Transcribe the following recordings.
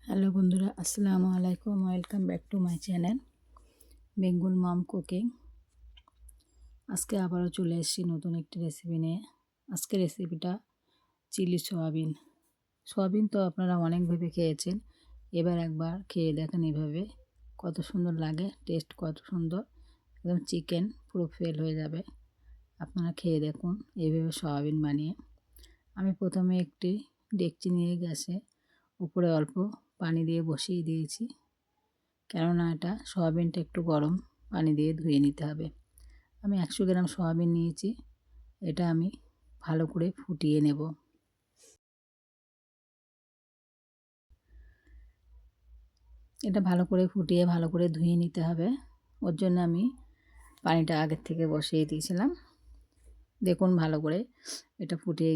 Hello বন্ধুরা, আসসালামু আলাইকুম। Welcome back to my channel Bengal mom cooking. আজকে আবারও চলে এসেছি নতুন একটি রেসিপি নিয়ে। আজকে রেসিপিটা চিলি সোয়াবিন। সোয়াবিন তো আপনারা অনেকভাবে খেয়েছেন, এবার একবার খেয়ে দেখেন এভাবে কত সুন্দর লাগে, টেস্ট কত সুন্দর, একদম চিকেন পুরো ফেল হয়ে যাবে। আপনারা খেয়ে দেখুন এইভাবে সোয়াবিন বানিয়ে। আমি প্রথমে একটি ডেকচি নিয়ে গ্যাসে উপরে অল্প পানি দিয়ে বসিয়ে দিয়েছি, কেননা এটা সয়াবিনটা একটু গরম পানি দিয়ে ধুয়ে নিতে হবে। আমি 100 গ্রাম সয়াবিন নিয়েছি, এটা আমি ভালো করে ফুটিয়ে নেব। এটা ভালো করে ফুটিয়ে ভালো করে ধুয়ে নিতে হবে। ওর জন্য আমি পানিটা আগের থেকে বসিয়ে দিয়েছিলাম। দেখুন ভালো করে এটা ফুটিয়ে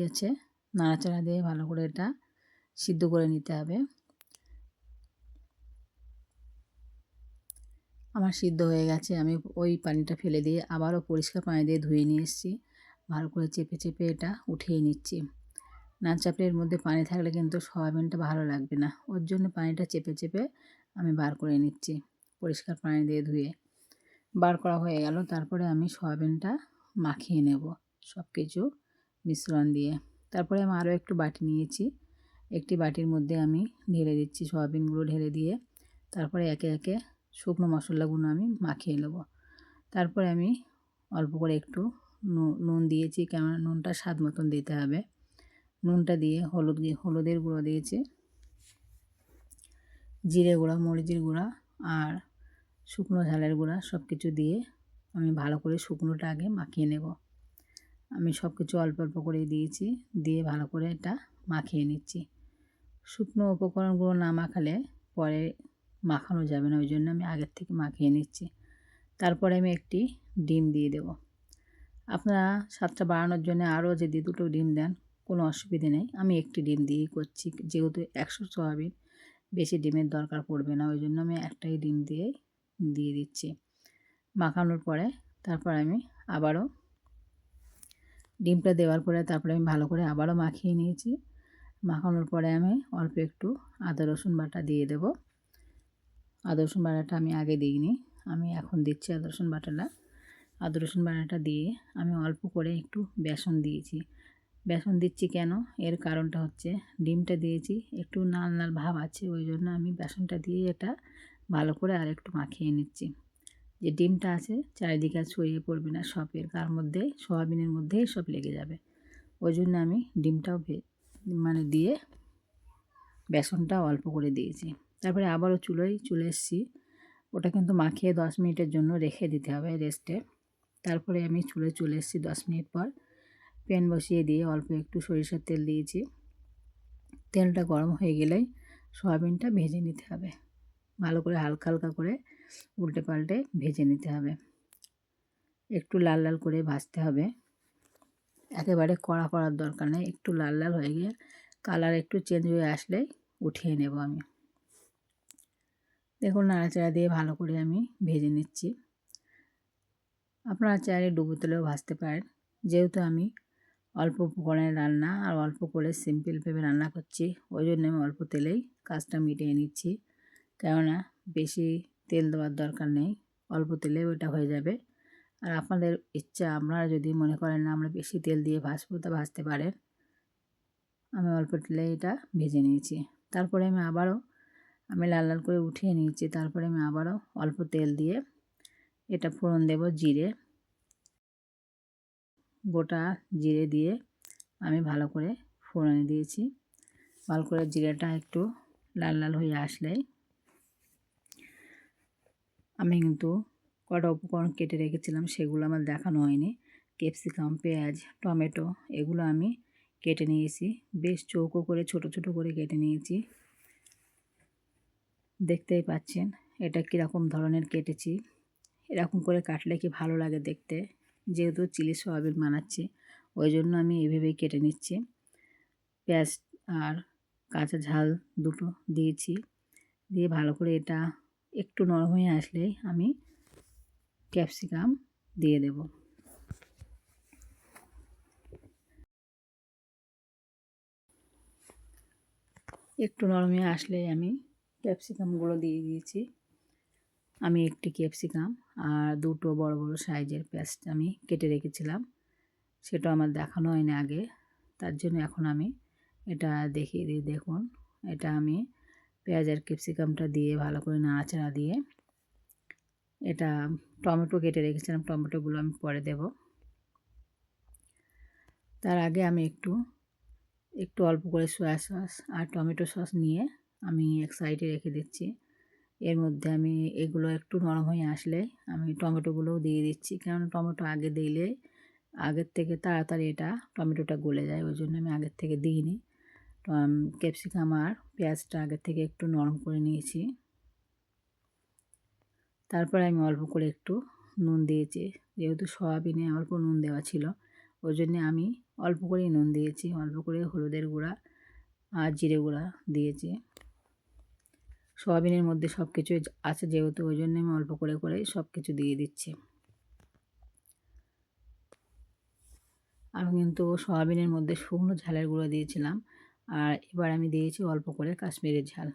গেছে। নাড়াচাড়া দিয়ে ভালো করে এটা সিদ্ধ করে নিতে হবে। আমার সিদ্ধ হয়ে গেছে। আমি ওই পানিটা ফেলে দিয়ে আবারও পরিষ্কার পানি দিয়ে ধুয়ে নিয়ে এসেছি। ভালো করে চেপে চেপে এটা উঠিয়ে নিচ্ছি। না চাপলে এর মধ্যে পানি থাকলে কিন্তু সয়াবিনটা ভালো লাগবে না, ওর জন্য পানিটা চেপে চেপে আমি বার করে নিচ্ছি। পরিষ্কার পানি দিয়ে ধুয়ে বার করা হয়ে গেল। তারপরে আমি সয়াবিনটা মাখিয়ে নেব সব কিছু মিশ্রণ দিয়ে। তারপরে আমি আরও একটু বাটি নিয়েছি, একটি বাটির মধ্যে আমি ঢেলে দিচ্ছি সয়াবিনগুলো ঢেলে দিয়ে। তারপরে একে একে শুকনো মশলাগুলো আমি মাখিয়ে নেব। তারপরে আমি অল্প করে একটু নুন দিয়েছি, কেননা নুনটা স্বাদ মতন দিতে হবে। নুনটা দিয়ে হলুদের গুঁড়ো দিয়েছি, জিরে গুঁড়া, মরিচের গুঁড়া আর শুকনো ঝালের গুঁড়া সব কিছু দিয়ে আমি ভালো করে শুকনোটা আগে মাখিয়ে নেব। আমি সব কিছু অল্প অল্প করে দিয়েছি, দিয়ে ভালো করে এটা মাখিয়ে নিচ্ছি। শুকনো উপকরণগুলো না মাখালে পরে মাখানো যাবে না, ওই জন্য আমি আগের থেকে মাখিয়ে নিচ্ছি। তারপরে আমি একটি ডিম দিয়ে দেব। আপনারা স্বাদটা বাড়ানোর জন্য আরও যদি 2টো ডিম দেন কোনো অসুবিধে নেই। আমি একটি ডিম দিয়েই করছি, যেহেতু 100 সয়াবিন বেশি ডিমের দরকার পড়বে না, ওই জন্য আমি একটাই ডিম দিয়ে দিচ্ছি। মাখানোর পরে তারপর আমি আবারও ডিমটা দেওয়ার পরে তারপরে আমি ভালো করে আবারও মাখিয়ে নিয়েছি। মাখানোর পরে আমি অল্প একটু আদা রসুন বাটা দিয়ে দেব। আদা রসুন বাটাটা আমি আগে দিইনি, আমি এখন দিচ্ছি আদা রসুন বাটাটা। আদা রসুন বাটাটা দিয়ে আমি অল্প করে একটু বেসন দিয়েছি। বেসন দিচ্ছি কেন, এর কারণটা হচ্ছে ডিমটা দিয়েছি একটু লাল লাল ভাব আছে, ওই জন্য আমি বেসনটা দিয়ে এটা ভালো করে আর একটু মাখিয়ে নিচ্ছি। যে ডিমটা আছে চারিদিকে আর ছড়িয়ে পড়বে না, সবের তার মধ্যে সয়াবিনের মধ্যেই সব লেগে যাবে, ওই জন্য আমি ডিমটাও দিয়ে বেসনটা অল্প করে দিয়েছি। তারপরে আবারও চলে এসেছি। ওটা কিন্তু মাখিয়ে 10 মিনিটের জন্য রেখে দিতে হবে রেস্টে। তারপরে আমি চলে এসেছি 10 মিনিট পর। প্যান বসিয়ে দিয়ে অল্প একটু সরিষার তেল দিয়েছি। তেলটা গরম হয়ে গেলেই সয়াবিনটা ভেজে নিতে হবে। ভালো করে হালকা হালকা করে উল্টে পাল্টে ভেজে নিতে হবে। একটু লাল লাল করে ভাজতে হবে, একেবারে কড়া করার দরকার নেই। একটু লাল লাল হয়ে গিয়ে কালার একটু চেঞ্জ হয়ে আসলেই উঠিয়ে নেব আমি। দেখুন নাড়াচাড়া দিয়ে ভালো করে আমি ভেজে নিচ্ছি। আপনারা চাইলে ডুবো তেলেও ভাজতে পারেন। যেহেতু আমি অল্প উপকরণের রান্না আর অল্প করে সিম্পলভাবে রান্না করছি, ওই জন্য আমি অল্প তেলেই কাজটা মিটিয়ে নিচ্ছি। কেননা বেশি তেল দেওয়ার দরকার নেই, অল্প তেলেও এটা হয়ে যাবে। আর আপনাদের ইচ্ছা, আপনারা যদি মনে করেন না আমরা বেশি তেল দিয়ে ভাজবো তা ভাজতে পারেন। আমি অল্প তেলে এটা ভেজে নিয়েছি। তারপরে আমি লাল লাল করে উঠিয়ে নিয়েছি। তারপরে আমি আবারও অল্প তেল দিয়ে এটা ফোড়ন দেব। গোটা জিরে দিয়ে আমি ভালো করে ফোড়নে দিয়েছি। ভালো করে জিরেটা একটু লাল লাল হয়ে আসলেই আমি কিন্তু কটা উপকরণ কেটে রেখেছিলাম, সেগুলো আমার দেখানো হয়নি। ক্যাপসিকাম, পেঁয়াজ, টমেটো এগুলো আমি কেটে নিয়েছি, বেশ চৌকো করে ছোট ছোট করে কেটে নিয়েছি। দেখতেই পাচ্ছেন এটা কীরকম ধরনের কেটেছি। এরকম করে কাটলে কি ভালো লাগে দেখতে, যেহেতু চিলি সয়াবিন বানাচ্ছি ওই জন্য আমি এভাবেই কেটে নিচ্ছি। পেঁয়াজ আর কাঁচা ঝাল দুটো দিয়েছি, দিয়ে ভালো করে এটা একটু নরম হয়ে আসলেই আমি ক্যাপসিকাম দিয়ে দেব। একটু নরম হয়ে আসলে আমি ক্যাপসিকামগুলো দিয়ে দিয়েছি। আমি একটি ক্যাপসিকাম আর দুটো বড় বড় সাইজের পেঁয়াজ আমি কেটে রেখেছিলাম, সেটা আমার দেখানো হয়নি আগে, তার জন্য এখন আমি এটা দেখিয়ে দিই। দেখুন, এটা আমি পেঁয়াজ আর ক্যাপসিকামটা দিয়ে ভালো করে নাড়াচাড়া দিয়ে, এটা টমেটো কেটে রেখেছিলাম, টমেটোগুলো আমি পরে দেব। তার আগে আমি একটু অল্প করে সয়া সস আর টমেটো সস নিয়ে আমি এক সাইডে রেখে দিচ্ছি। এর মধ্যে আমি এগুলো একটু নরম হয়ে আসলে আমি টমেটোগুলোও দিয়ে দিচ্ছি, কারণ টমেটো আগে দিলে আগের থেকে তাড়াতাড়ি এটা টমেটোটা গলে যায়, ওই জন্য আমি আগের থেকে দিইনি। ক্যাপসিকাম আর পেঁয়াজটা আগের থেকে একটু নরম করে নিয়েছি। তারপরে আমি অল্প করে একটু নুন দিয়েছি, যেহেতু সয়াবিনে অল্প নুন দেওয়া ছিল, ওই জন্যে আমি অল্প করেই নুন দিয়েছি। অল্প করে হলুদের গুঁড়া আর জিরে গুঁড়া দিয়েছি। সয়াবিনের মধ্যে সব কিছু আছে যেহেতু, ওই জন্য আমি অল্প করে সব কিছু দিয়ে দিচ্ছি। আমি কিন্তু সয়াবিনের মধ্যে শুকনো ঝালের গুঁড়ো দিয়েছিলাম, আর এবার আমি দিয়েছি অল্প করে কাশ্মীরি ঝাল।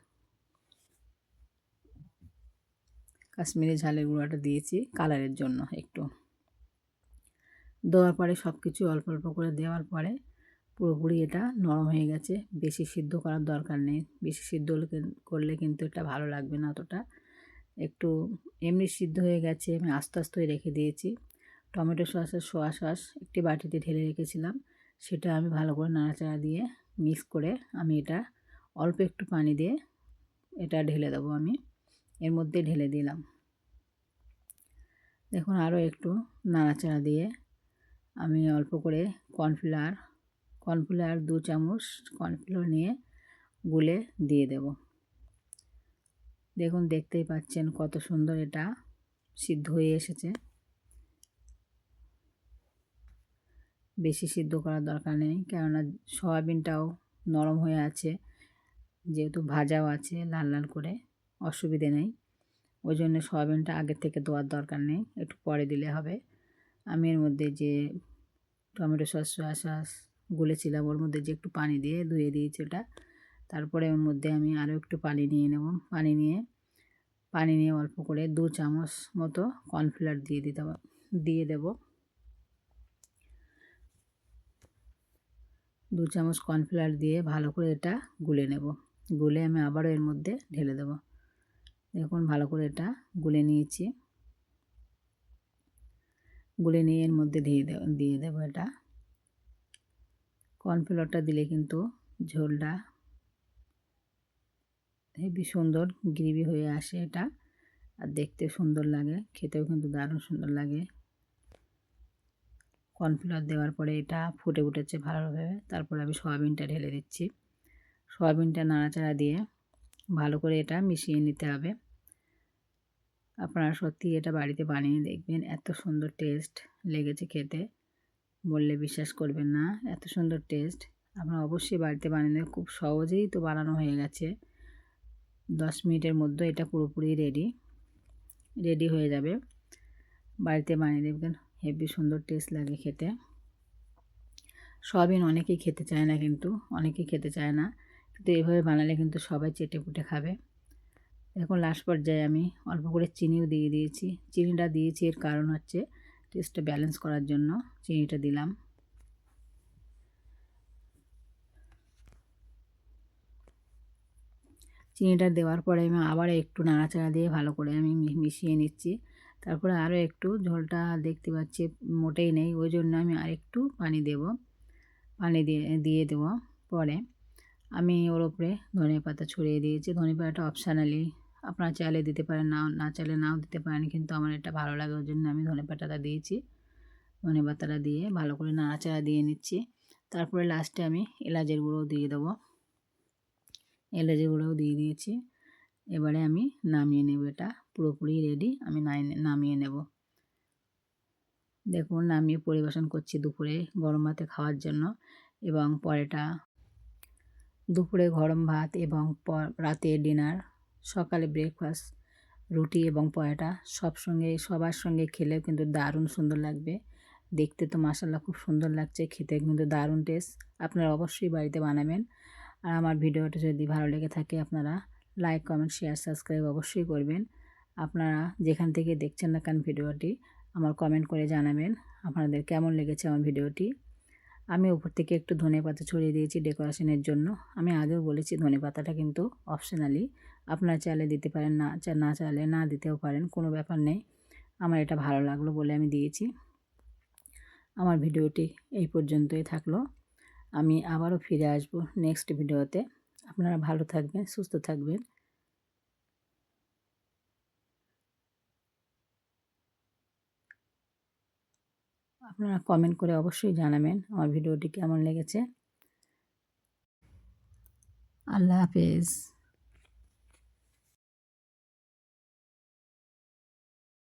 কাশ্মীরি ঝালের গুঁড়োটা দিয়েছি কালারের জন্য একটু। দেওয়ার পরে সব কিছু অল্প অল্প করে দেওয়ার পরে পুরোপুরি এটা নরম হয়ে গেছে। বেশি সিদ্ধ করার দরকার নেই, বেশি সিদ্ধ করলে কিন্তু এটা ভালো লাগবে না অতটা। একটু এমনি সিদ্ধ হয়ে গেছে, আমি আস্তে আস্তে রেখে দিয়েছি। টমেটো সস আর সোয়া সস একটি বাটিতে ঢেলে রেখেছিলাম, সেটা আমি ভালো করে নাড়াচাড়া দিয়ে মিক্স করে আমি এটা অল্প একটু পানি দিয়ে এটা ঢেলে দেবো। আমি এর মধ্যে ঢেলে দিলাম। দেখুন, আরও একটু নাড়াচাড়া দিয়ে আমি অল্প করে কর্নফ্লাওয়ার 2 চামচ কর্নফ্লাওয়ার নিয়ে গুলে দিয়ে দেব। দেখুন, দেখতেই পাচ্ছেন কত সুন্দর এটা সিদ্ধ হয়ে এসেছে। বেশি সিদ্ধ করার দরকার নেই, কেননা সয়াবিনটাও নরম হয়ে আছে, যেহেতু ভাজাও আছে লাল লাল করে, অসুবিধে নেই। ওই জন্য সয়াবিনটা আগের থেকে দেওয়ার দরকার নেই, একটু পরে দিলে হবে। আমি এর মধ্যে যে টমেটো সস সয়া সস গুলেছিলাম, ওর মধ্যে যে একটু পানি দিয়ে ধুয়ে দিয়েছি ওটা। তারপরে ওর মধ্যে আমি আরও একটু পানি নিয়ে নেব। পানি নিয়ে অল্প করে 2 চামচ মতো কর্নফ্লাওয়ার দিয়ে দেব। 2 চামচ কর্নফ্লাওয়ার দিয়ে ভালো করে এটা গুলে নেব। গুলে আমি আবারও এর মধ্যে ঢেলে দেব। দেখুন, ভালো করে এটা গুলে নিয়েছি। গুলে নিয়ে এর মধ্যে দিয়ে দেব এটা। কর্নফ্লাওয়ারটা দিলে কিন্তু ঝোলটা হেবি সুন্দর গ্রেভি হয়ে আসে এটা, আর দেখতে সুন্দর লাগে, খেতেও কিন্তু দারুণ সুন্দর লাগে। কর্নফ্লাওয়ার দেওয়ার পরে এটা ফুটে উঠেছে ভালোভাবে। তারপরে আমি সয়াবিনটা ঢেলে দিচ্ছি। সয়াবিনটা নাড়াচাড়া দিয়ে ভালো করে এটা মিশিয়ে নিতে হবে। আপনারা সত্যি এটা বাড়িতে বানিয়ে দেখবেন, এত সুন্দর টেস্ট লেগেছে খেতে, বললে বিশ্বাস করবেন না, এত সুন্দর টেস্ট। আপনারা অবশ্যই বাড়িতে বানিয়ে, খুব সহজেই তো বানানো হয়ে গেছে। 10 মিনিটের মধ্যে এটা পুরোপুরি রেডি হয়ে যাবে। বাড়িতে বানিয়ে দেখবেন, হেবি সুন্দর টেস্ট লাগে খেতে। সয়াবিন অনেকেই খেতে চায় না, কিন্তু কিন্তু এভাবে বানালে কিন্তু সবাই চেটেপুটে খাবে। এখন লাস্ট পর্যায়ে আমি অল্প করে চিনিও দিয়ে দিয়েছি। চিনিটা দিয়েছি এর কারণ হচ্ছে টেস্টটা ব্যালেন্স করার জন্য চিনিটা দিলাম। চিনিটা দেওয়ার পরে আমি আবার একটু নাড়াচাড়া দিয়ে ভালো করে আমি মিশিয়ে নিচ্ছি। তারপরে আরও একটু, ঝোলটা দেখতে পাচ্ছি মোটেই নেই, ওই জন্য আমি আরেকটু পানি দেব। পানি দিয়ে দেব। পরে আমি ওর উপরে ধনেপাতা ছড়িয়ে দিয়েছি। ধনেপাতাটা অপশানালি, আপনারা চাইলে দিতে পারেন, না চাইলে নাও দিতে পারেন, কিন্তু আমার এটা ভালো লাগে, ওই জন্য আমি ধনেপাতাটা দিয়েছি। ধনেপাতাটা দিয়ে ভালো করে নাড়াচাড়া দিয়ে নিচ্ছি। তারপরে লাস্টে আমি এলাচের গুঁড়োও দিয়ে দেবো। এলাচের গুঁড়োও দিয়ে দিয়েছি। এবারে আমি নামিয়ে নেব, এটা পুরোপুরি রেডি, আমি নামিয়ে নেব। দেখুন, নামিয়ে পরিবেশন করছি দুপুরে গরম ভাতে খাওয়ার জন্য। এবং পরেটা দুপুরে গরম ভাত এবং রাতে ডিনার, সকালে ব্রেকফাস্ট, রুটি এবং পরোটা সবার সঙ্গে খেলেও কিন্তু দারুণ সুন্দর লাগবে। দেখতে তো মাশাআল্লাহ খুব সুন্দর লাগছে, খেতে কিন্তু দারুণ টেস্ট। আপনারা অবশ্যই বাড়িতে বানাবেন। আর আমার ভিডিওটা যদি ভালো লেগে থাকে আপনারা লাইক, কমেন্ট, শেয়ার, সাবস্ক্রাইব অবশ্যই করবেন। আপনারা যেখান থেকে দেখছেন না কেন ভিডিওটি আমার কমেন্ট করে জানাবেন আপনাদের কেমন লেগেছে আমার ভিডিওটি। আমি উপর থেকে একটু ধনেপাতা ছড়িয়ে দিয়েছি ডেকোরেশনের জন্য। আমি আগেও বলেছি ধনেপাতাটা কিন্তু অপশনালি, আপনারা চাইলে দিতে পারেন, না চাইলে না দিতেও পারেন, কোনো ব্যাপার নেই। আমার এটা ভালো লাগলো বলে আমি দিয়েছি। আমার ভিডিওটি এই পর্যন্তই থাকলো। আমি আবারও ফিরে আসব নেক্সট ভিডিওতে। আপনারা ভালো থাকবেন, সুস্থ থাকবেন। আপনারা কমেন্ট করে অবশ্যই জানাবেন আমার ভিডিওটি কেমন লেগেছে। আল্লাহ হাফেজ।